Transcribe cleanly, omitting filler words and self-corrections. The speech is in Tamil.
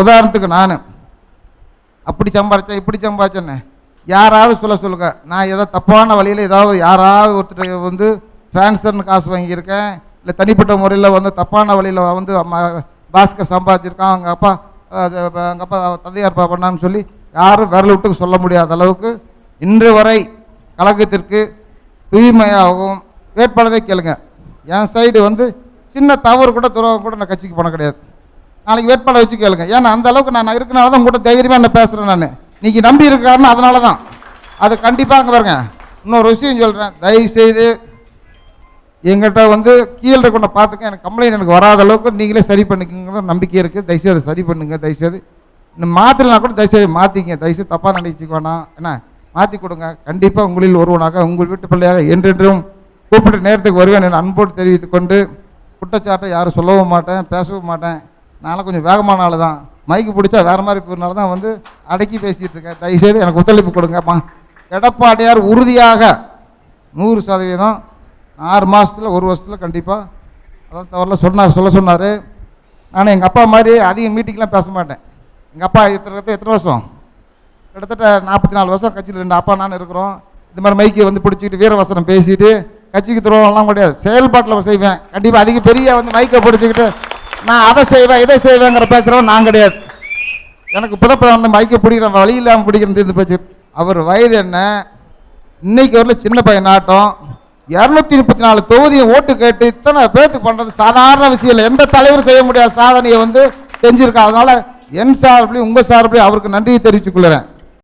உதாரணத்துக்கு நான் அப்படி சம்பாதிச்சேன் இப்படி சம்பாதிச்சேன்னு யாராவது சொல்லுங்க. நான் ஏதோ தப்பான வழியில் ஏதாவது யாராவது ஒருத்தர் வந்து டிரான்ஸ்ஃபர்னு காசு வாங்கியிருக்கேன், இல்லை தனிப்பட்ட முறையில் வந்து தப்பான வழியில் வந்து பாஸ்கர் சம்பாதிச்சிருக்கான், அவங்க அப்பா தந்தையார்ப்பா பண்ணான்னு சொல்லி யாரும் விரல் விட்டு சொல்ல முடியாத அளவுக்கு இன்று வரை கழகத்திற்கு தூய்மையாகவும் வேட்பாளரை கேளுங்க. என் சைடு வந்து சின்ன தவறு கூட துரோகம் கூட நான் கட்சிக்கு போன கிடையாது. நாளைக்கு வேட்பாளர் வச்சு கேளுங்க. ஏன்னா அந்த அளவுக்கு நான் இருக்கனால தான் உங்கள்கிட்ட தைரியமாக என்ன பேசுகிறேன். நான் நீங்கள் நம்பி இருக்காருன்னு அதனால தான். அது கண்டிப்பாக அங்கே பாருங்க. இன்னொரு விஷயம் சொல்கிறேன், தயவுசெய்து எங்கிட்ட வந்து கீழே கொண்ட பார்த்துக்க, எனக்கு கம்ப்ளைண்ட் எனக்கு வராத அளவுக்கு நீங்களே சரி பண்ணிக்கங்கிற நம்பிக்கை இருக்குது. தயவுசெய்து அதை சரி பண்ணுங்க. தயவுசெய்து இன்னும் மாற்றலைனா கூட தயவுசெய்து மாற்றிங்க. தயவுசெய்து தப்பாக நினைச்சிக்க வேணாம். என்ன மாற்றி கொடுங்க. கண்டிப்பாக உங்களில் ஒருவனாக உங்கள் வீட்டு பிள்ளையாக என்றென்றும் கூப்பிட்ட நேரத்துக்கு வருவேன் என் அன்போடு தெரிவித்து கொண்டு, குற்றச்சாட்டை யாரும் சொல்லவும் மாட்டேன், பேசவும் மாட்டேன். நானும் கொஞ்சம் வேகமான ஆள் தான். மைக்கு பிடிச்சா வேறு மாதிரி போனால தான் வந்து அடக்கி பேசிகிட்டு இருக்கேன். தயவுசெய்து எனக்கு ஒத்துழைப்பு கொடுங்கம்மா. எடப்பாடியார் உறுதியாக 100% 6 மாதத்தில் 1 வருஷத்தில் கண்டிப்பாக அதான் தவறில் சொல்ல சொன்னார். நான் எங்கள் அப்பா மாதிரி அதிக மீட்டிங்லாம் பேச மாட்டேன். எங்கள் அப்பா எத்தனை வருஷம், கிட்டத்தட்ட 44 வருஷம் கட்சியில் 2 அப்பா நான் இருக்கிறோம். இந்த மாதிரி மைக்கை வந்து பிடிச்சிக்கிட்டு வீரவசனம் பேசிட்டு கட்சிக்கு துரோகம்லாம் கிடையாது. செயல்பாட்டில் செய்வேன். கண்டிப்பாக அதிக பெரிய வந்து மைக்கை பிடிச்சிக்கிட்டு நான் அதை செய்வேன் இதை செய்வேங்கிற பேசுகிறவன் நான் கிடையாது. எனக்கு புதப்படம் வந்து மைக்கை பிடிக்கிறேன், வழி இல்லாமல் பிடிக்கிறது இந்த பேச்சு. அவர் வயது என்ன, இன்னைக்கு வரல சின்ன பையன் நாட்டம் 234 தொகுதியை ஓட்டு கேட்டு இத்தனை பேர்த்துக்கு பண்ணுறது சாதாரண விஷயம் இல்லை. எந்த தலைவரும் செய்ய முடியாத சாதனையை வந்து செஞ்சுருக்கா. அதனால் என் சார்பிலையும் உங்கள் சார்பிலையும் அவருக்கு நன்றியை தெரிவித்துக் கொள்கிறேன்.